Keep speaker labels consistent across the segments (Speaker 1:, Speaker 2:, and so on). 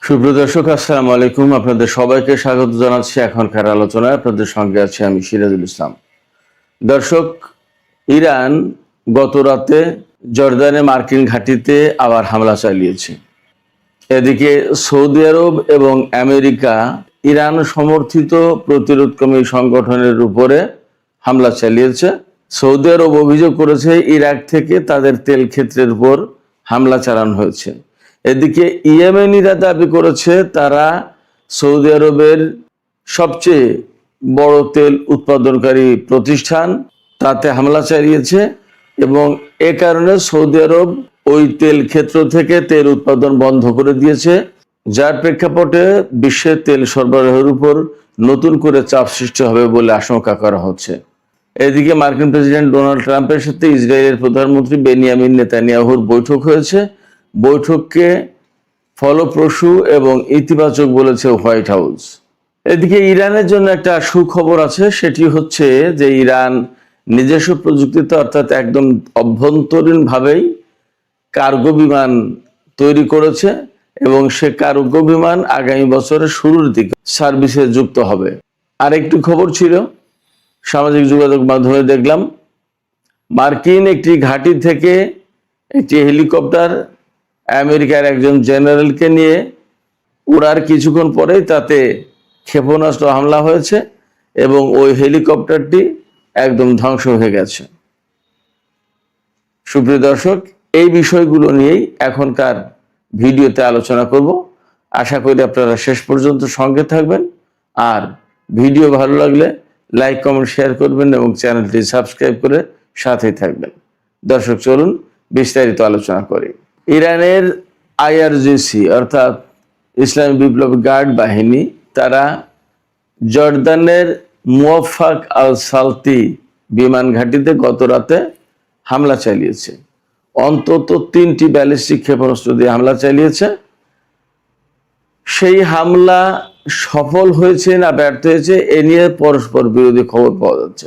Speaker 1: সুপ্রিয় দর্শক, আসসালামু আলাইকুম। আপনাদের সবাইকে স্বাগত জানাচ্ছি এখনকার আলোচনায়। আপনাদের সঙ্গে আছি আমি সিরাজুল ইসলাম। দর্শক, ইরান গত রাতে জর্দানে মার্কিন ঘাঁটিতে আবার হামলা চালিয়েছে। এদিকে সৌদি আরব এবং আমেরিকা ইরান সমর্থিত প্রতিরোধকামী সংগঠনের উপরে হামলা চালিয়েছে। সৌদি আরব অভিযোগ করেছে ইরাক থেকে তাদের তেল ক্ষেত্রের উপর হামলা চালানো হয়েছে। এদিকে ইয়েমেনিরা দাবি করেছে তারা সৌদি আরবের সবচেয়ে বড় তেল উৎপাদনকারী প্রতিষ্ঠান তাতে হামলা চালিয়েছে এবং এ কারণে সৌদি আরব ওই তেল ক্ষেত্র থেকে তেল উৎপাদন বন্ধ করে দিয়েছে, যার প্রেক্ষাপটে বিশ্বের তেল সরবরাহের উপর নতুন করে চাপ সৃষ্টি হবে বলে আশঙ্কা করা হচ্ছে। এদিকে মার্কিন প্রেসিডেন্ট ডোনাল্ড ট্রাম্পের সাথে ইসরায়েলের প্রধানমন্ত্রী বেনিয়ামিন নেতানিয়াহুর বৈঠক হয়েছে। বৈঠককে ফলপ্রসূ এবং ইতিবাচক বলেছে হোয়াইট হাউস। এদিকে ইরানের জন্য একটা সুখবর আছে, সেটি হচ্ছে যে ইরান নিজস্ব প্রযুক্তিতে অর্থাৎ একদম অভ্যন্তরীণভাবেই কার্গো বিমান তৈরি করেছে এবং সে কার্গো বিমান আগামী বছরের শুরুর দিকে সার্ভিসে যুক্ত হবে। আরেকটি খবর ছিল, সামাজিক যোগাযোগ মাধ্যমে দেখলাম মার্কিন একটি ঘাঁটি থেকে একটি হেলিকপ্টার আমেরিকার একজন জেনারেলকে নিয়ে উড়ার কিছুক্ষণ পরেই তাতে ক্ষেপণাস্ত্র হামলা হয়েছে এবং ওই হেলিকপ্টারটি একদম ধ্বংস হয়ে গেছে। সুপ্রিয় দর্শক, এই বিষয়গুলো নিয়েই এখনকার ভিডিওতে আলোচনা করব। আশা করি আপনারা শেষ পর্যন্ত সঙ্গে থাকবেন, আর ভিডিও ভালো লাগলে লাইক কমেন্ট শেয়ার করবেন এবং চ্যানেলটি সাবস্ক্রাইব করে সাথেই থাকবেন। দর্শক, চলুন বিস্তারিত আলোচনা করি। ইরানের আইআরজিসি অর্থাৎ ইসলামী বিপ্লবী গার্ড বাহিনী তারা জর্দানের মুওয়াফাক আল সালতি বিমান ঘাঁটিতে গত রাতে হামলা চালিয়েছে। অন্তত 3টি ব্যালিস্টিক ক্ষেপণাস্ত্র দিয়ে হামলা চালিয়েছে। সেই হামলা সফল হয়েছে না ব্যর্থ হয়েছে এ নিয়ে পরস্পর বিরোধী খবর পাওয়া যাচ্ছে।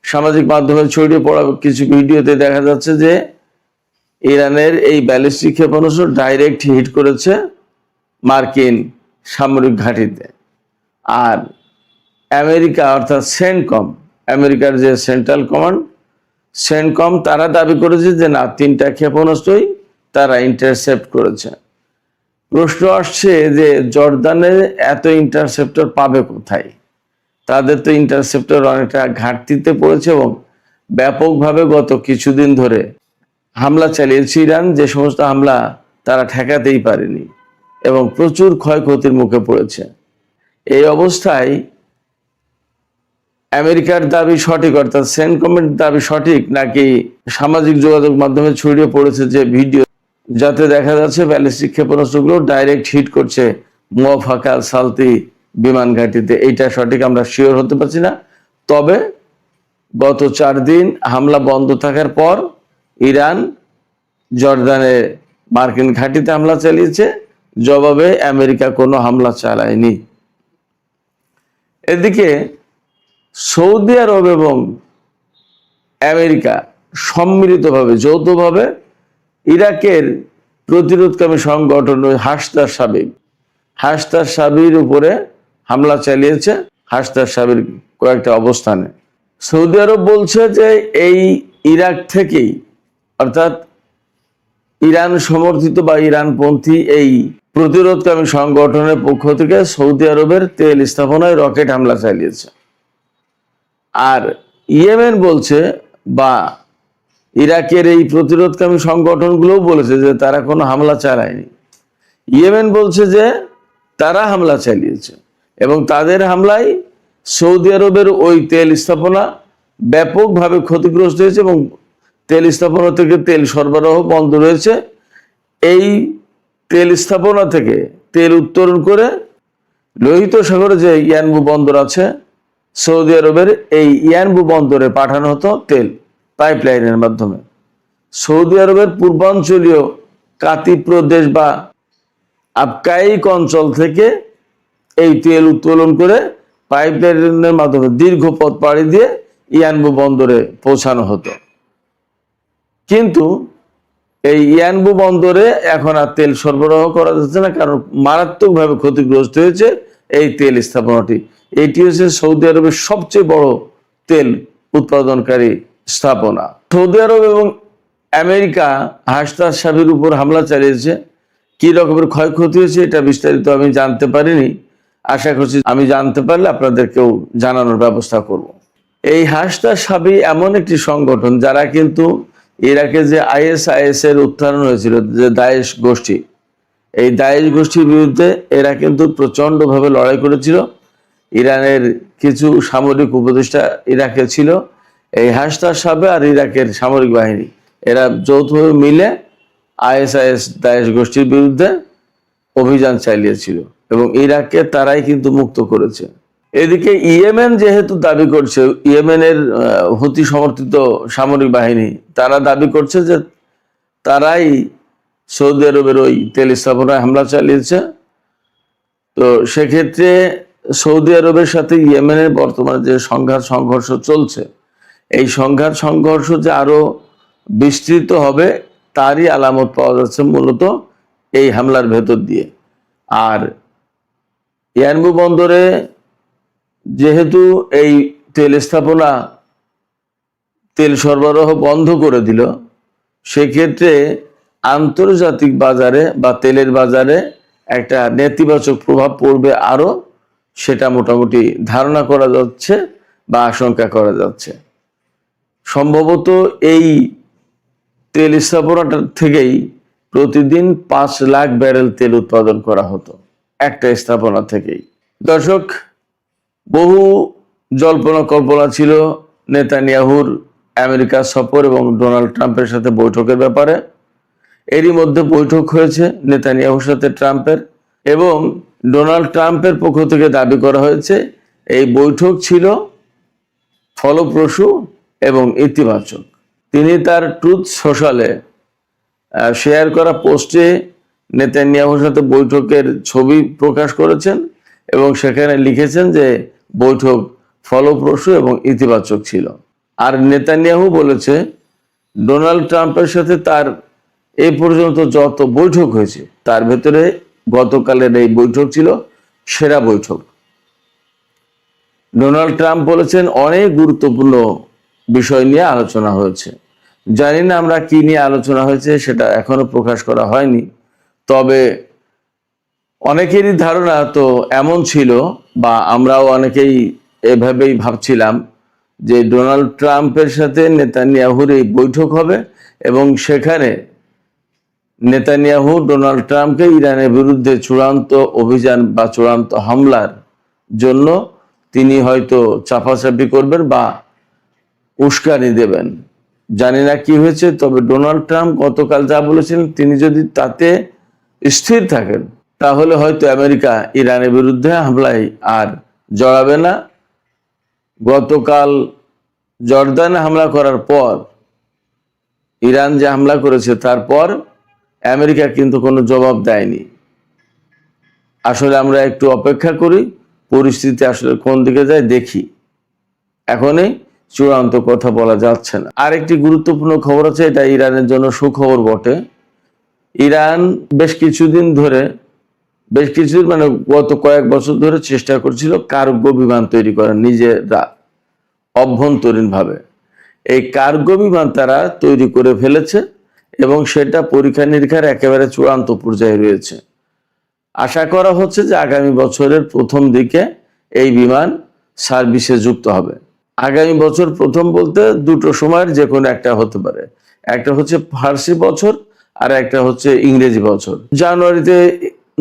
Speaker 1: সামাজিক মাধ্যমে ছড়িয়ে পড়া কিছু ভিডিওতে দেখা যাচ্ছে যে ইরানের এই ব্যালিস্টিক ক্ষেপণাস্ত্র ডাইরেক্ট হিট করেছে মার্কিন সামরিক ঘাঁটিতে। আর আমেরিকা অর্থাৎ সেন্টকম, আমেরিকার যে সেন্ট্রাল কমান্ড সেন্টকম, তারা দাবি করেছে যে না, 3টা ক্ষেপণাস্ত্রই তারা ইন্টারসেপ্ট করেছে। প্রশ্ন আসছে যে জর্দানে এত ইন্টারসেপ্টর পাবে কোথায়? তাদের তো ইন্টারসেপ্টর অনেকটা ঘাটতিতে পড়েছে এবং ব্যাপকভাবে গত কিছুদিন ধরে হামলা চালিয়েছে ইরান, যে সমস্ত হামলা তারা ঠেকাতেই পারেনি এবং প্রচুর ক্ষয়ক্ষতির মুখে পড়েছে। এই অবস্থায় আমেরিকার দাবি সঠিক অর্থাৎ সেন্টকমের দাবি সঠিক নাকি সামাজিক যোগাযোগ মাধ্যমে ছড়িয়ে পড়েছে যে ভিডিও, যাতে দেখা যাচ্ছে ব্যালিস্টিক ক্ষেপণাস্ত্রগুলো ডাইরেক্ট হিট করছে মুওয়াফাক আল সালতি বিমান ঘাঁটিতে, এইটা সঠিক আমরা শিওর হতে পারছি না। তবে গত 4 দিন হামলা বন্ধ থাকার পর ইরান জর্দানে মার্কিন ঘাঁটিতে হামলা চালিয়েছে, জবাবে আমেরিকা কোনো হামলা চালায়নি। এদিকে সৌদি আরব এবং আমেরিকা সম্মিলিতভাবে যৌথভাবে ইরাকের প্রতিরোধকামী সংগঠন হাসদার সাবির উপরে হামলা চালিয়েছে। হাসদার সাবির কয়েকটা অবস্থানে সৌদি আরব বলছে যে এই ইরাক থেকেই অর্থাৎ ইরান সমর্থিত বা ইরানপন্থী এই প্রতিরোধকামী সংগঠনের পক্ষ থেকে সৌদি আরবের তেল স্থাপনায় রকেট হামলা চালিয়েছে। আর ইয়েমেন বলছে বা ইরাকের এই প্রতিরোধকামী সংগঠনগুলোও বলেছে যে তারা কোনো হামলা চালায়নি। ইয়েমেন বলছে যে তারা হামলা চালিয়েছে এবং তাদের হামলায় সৌদি আরবের ওই তেল স্থাপনা ব্যাপকভাবে ক্ষতিগ্রস্ত হয়েছে এবং তেল স্থাপনা থেকে তেল সরবরাহ বন্ধ রয়েছে। এই তেল স্থাপনা থেকে তেল উত্তোলন করে লোহিত সাগরে যে ইয়ানবু বন্দর আছে সৌদি আরবের, এই ইয়ানবু বন্দরে পাঠানো হতো তেল পাইপলাইনের মাধ্যমে। সৌদি আরবের পূর্বাঞ্চলীয় কাতি প্রদেশ বা আবকাইক অঞ্চল থেকে এই তেল উত্তোলন করে পাইপলাইনের মাধ্যমে দীর্ঘ পথ পাড়ি দিয়ে ইয়ানবু বন্দরে পৌঁছানো হতো। কিন্তু এই ইয়ানবু বন্দরে এখন আর তেল সরবরাহ করা যাচ্ছে না, কারণ মারাত্মকভাবে ক্ষতিগ্রস্ত হয়েছে এই তেল স্থাপনাটি। এটি হচ্ছে সৌদি আরবের সবচেয়ে বড় তেল উৎপাদনকারী স্থাপনা। সৌদি আরব এবং আমেরিকা হাসনাত শাবির উপর হামলা চালিয়েছে। কি রকমের ক্ষয়ক্ষতি হয়েছে এটা বিস্তারিত আমি জানতে পারিনি, আশা করছি আমি জানতে পারলে আপনাদেরকেও জানানোর ব্যবস্থা করব। এই হাসনাত শাবি এমন একটি সংগঠন যারা কিন্তু ইরাকে যে ISIS এর উত্থান হয়েছিল, যে দায়েশ গোষ্ঠী, এই দায়েশ গোষ্ঠীর বিরুদ্ধে এরা কিন্তু প্রচন্ডভাবে লড়াই করেছিল। ইরানের কিছু সামরিক উপদেষ্টা ইরাকে ছিল। এই হাসনাত শাবি আর ইরাকের সামরিক বাহিনী এরা যৌথভাবে মিলে ISIS দায়েশ গোষ্ঠীর বিরুদ্ধে অভিযান চালিয়েছিল এবং ইরাককে তারাই কিন্তু মুক্ত করেছে। এদিকে ইয়েমেন যেহেতু দাবি করছে, ইয়েমেনের হুতি সমর্থিত সামরিক বাহিনী তারা দাবি করছে যে তারাই সৌদি আরবের ওই তেল স্থাপনায় হামলা চালিয়েছে। তো সেক্ষেত্রে সৌদি আরবের সাথে ইয়েমেনের বর্তমানে যে সংঘর্ষ চলছে, এই সংঘর্ষ যে আরো বিস্তৃত হবে তারই আলামত পাওয়া যাচ্ছে মূলত এই হামলার ভেতর দিয়ে। আর ইয়ানবু বন্দরে যেহেতু এই তেল স্থাপনা তেল সরবরাহ বন্ধ করে দিল, সেক্ষেত্রে আন্তর্জাতিক বাজারে বা তেলের বাজারে একটা নেতিবাচক প্রভাব পড়বে আরো, সেটা মোটামুটি ধারণা করা যাচ্ছে বা আশঙ্কা করা যাচ্ছে। সম্ভবত এই তেল স্থাপনাটা থেকেই প্রতিদিন 5 লাখ ব্যারেল তেল উৎপাদন করা হতো একটা স্থাপনা থেকেই। দর্শক, বহু জল্পনা কল্পনা ছিল নেতানিয়াহুর আমেরিকা সফর এবং ডোনাল্ড ট্রাম্পের সাথে বৈঠকের ব্যাপারে। এরই মধ্যে বৈঠক হয়েছে নেতানিয়াহুর সাথে ট্রাম্পের, এবং ডোনাল্ড ট্রাম্পের পক্ষ থেকে দাবি করা হয়েছে এই বৈঠক ছিল ফলপ্রসূ এবং ইতিবাচক। তিনি তার ট্রুথ সোশ্যালে শেয়ার করা পোস্টে নেতানিয়াহুর সাথে বৈঠকের ছবি প্রকাশ করেছেন এবং সেখানে লিখেছেন যে বৈঠক ফলপ্রসূ এবং ইতিবাচক ছিল। আর নেতানিয়াহু বলেছে ডোনাল্ড ট্রাম্পের সাথে তার এই পর্যন্ত যত বৈঠক হয়েছে তার ভেতরে গতকালের এই বৈঠক ছিল সেরা বৈঠক। ডোনাল্ড ট্রাম্প বলেছেন অনেক গুরুত্বপূর্ণ বিষয় নিয়ে আলোচনা হয়েছে। জানি না আমরা কি নিয়ে আলোচনা হয়েছে সেটা এখনো প্রকাশ করা হয়নি, তবে অনেকেরই ধারণা তো এমন ছিল বা আমরাও অনেকেই এভাবেই ভাবছিলাম যে ডোনাল্ড ট্রাম্পের সাথে নেতানিয়াহুর এই বৈঠক হবে এবং সেখানে নেতানিয়াহু ডোনাল্ড ট্রাম্পকে ইরানের বিরুদ্ধে চূড়ান্ত অভিযান বা চূড়ান্ত হামলার জন্য তিনি হয়তো চাপাচাপি করবেন বা উস্কানি দেবেন। জানি না কি হয়েছে, তবে ডোনাল্ড ট্রাম্প গতকাল যা বলেছিলেন তিনি যদি তাতে স্থির থাকেন তাহলে হয়তো আমেরিকা ইরানের বিরুদ্ধে হামলায় আর জড়াবে না। গতকাল জর্দানে হামলা করার পর, ইরান যে হামলা করেছে তারপর আমেরিকা কিন্তু কোনো জবাব দেয়নি। আসলে আমরা একটু অপেক্ষা করি, পরিস্থিতি আসলে কোন দিকে যায় দেখি, এখনই চূড়ান্ত কথা বলা যাচ্ছে না। আরেকটি গুরুত্বপূর্ণ খবর আছে, এটা ইরানের জন্য সুখবর বটে। ইরান বেশ কিছুদিন মানে গত কয়েক বছর ধরে চেষ্টা করছিল কার্গো বিমান তৈরি করার নিজেরা অভ্যন্তরীণ ভাবে। এই কার্গো বিমান তারা তৈরি করে ফেলেছে এবং সেটা পরীক্ষা নিরীক্ষার একেবারে চূড়ান্ত পর্যায়ে রয়েছে। আশা করা হচ্ছে যে আগামী বছরের প্রথম দিকে এই বিমান সার্ভিসে যুক্ত হবে। আগামী বছর প্রথম বলতে দুটো সময়ের যে কোনো একটা হতে পারে, একটা হচ্ছে ফার্সি বছর আর একটা হচ্ছে ইংরেজি বছর। জানুয়ারিতে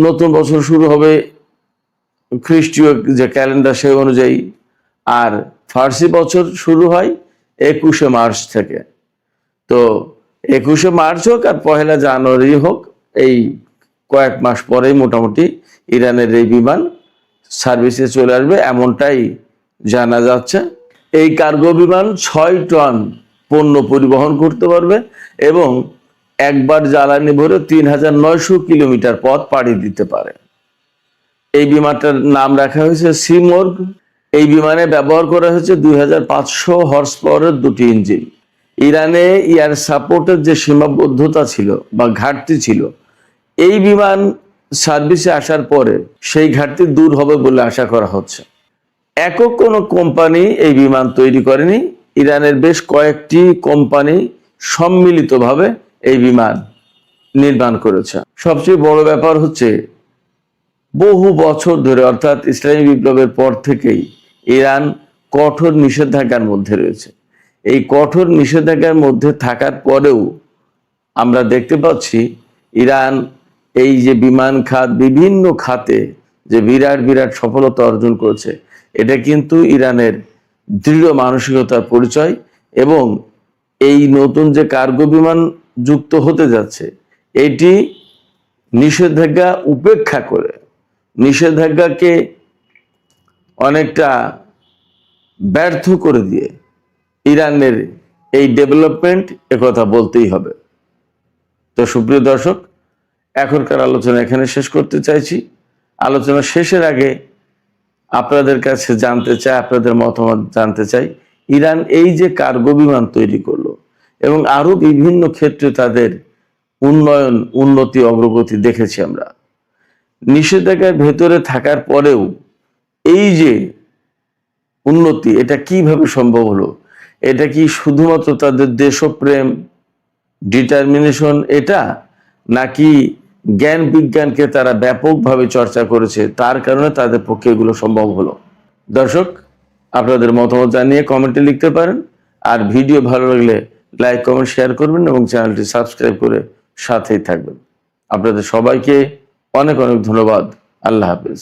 Speaker 1: নতুন বছর শুরু হবে খ্রিস্টীয় যে ক্যালেন্ডার সেই অনুযায়ী, আর ফার্সি বছর শুরু হয় 21শে মার্চ থেকে। তো 21শে মার্চ হোক আর 1 জানুয়ারি হোক, এই কয়েক মাস পরেই মোটামুটি ইরানের এই বিমান সার্ভিসে চলে আসবে এমনটাই জানা যাচ্ছে। এই কার্গো বিমান 6 টন পণ্য পরিবহন করতে পারবে এবং একবার জ্বালানি ভরে 3900 কিলোমিটার পথ পাড়ি দিতে পারে। এই বিমানটার নাম রাখা হয়েছে সিমোর্গ। এই বিমানে ব্যবহার করা হয়েছে 2500 হর্স পাওয়ারের 2টি ইঞ্জিন। ইরানে এয়ার সাপোর্টের যে সীমাবদ্ধতা ছিল বা ঘাটতি ছিল, এই বিমান সার্ভিসে আসার পরে সেই ঘাটতি দূর হবে বলে আশা করা হচ্ছে। একক কোনো কোম্পানি এই বিমান তৈরি করেনি, ইরানের বেশ কয়েকটি কোম্পানি সম্মিলিতভাবে এই বিমান নির্মাণ করেছে। সবচেয়ে বড় ব্যাপার হচ্ছে, বহু বছর ধরে অর্থাৎ ইসলামী বিপ্লবের পর থেকেই ইরান কঠোর নিষেধাজ্ঞার মধ্যে রয়েছে। এই কঠোর নিষেধাজ্ঞার মধ্যে থাকার পরেও আমরা দেখতে পাচ্ছি ইরান এই যে বিমান খাত, বিভিন্ন খাতে যে বিরাট বিরাট সফলতা অর্জন করেছে, এটা কিন্তু ইরানের দৃঢ় মানসিকতার পরিচয়। এবং এই নতুন যে কার্গো বিমান যুক্ত হতে যাচ্ছে, এটি নিষেধাজ্ঞা উপেক্ষা করে, নিষেধাজ্ঞাকে অনেকটা ব্যর্থ করে দিয়ে ইরানের এই ডেভেলপমেন্ট, একথা বলতেই হবে। তো সুপ্রিয় দর্শক, এখনকার আলোচনা এখানে শেষ করতে চাইছি। আলোচনা শেষের আগে আপনাদের কাছে জানতে চাই, আপনাদের মতামত জানতে চাই, ইরান এই যে কার্গো বিমান তৈরি করলো এবং আরো বিভিন্ন ক্ষেত্রে তাদের উন্নয়ন, উন্নতি, অগ্রগতি দেখেছি আমরা। নিষেধাজ্ঞার ভেতরে থাকার পরেও এই যে উন্নতি, এটা কিভাবে সম্ভব হলো? এটা কি শুধুমাত্র তাদের দেশপ্রেম, ডিটারমিনেশন এটা, নাকি জ্ঞান বিজ্ঞানকে তারা ব্যাপকভাবে চর্চা করেছে, তার কারণে তাদের পক্ষে এগুলো সম্ভব হলো? দর্শক, আপনাদের মতামত জানিয়ে কমেন্টে লিখতে পারেন। আর ভিডিও ভালো লাগলে লাইক, কমেন্ট, শেয়ার করবেন এবং চ্যানেলটি সাবস্ক্রাইব করে সাথেই থাকবেন। আপনাদের সবাইকে অনেক অনেক ধন্যবাদ। আল্লাহ হাফেজ।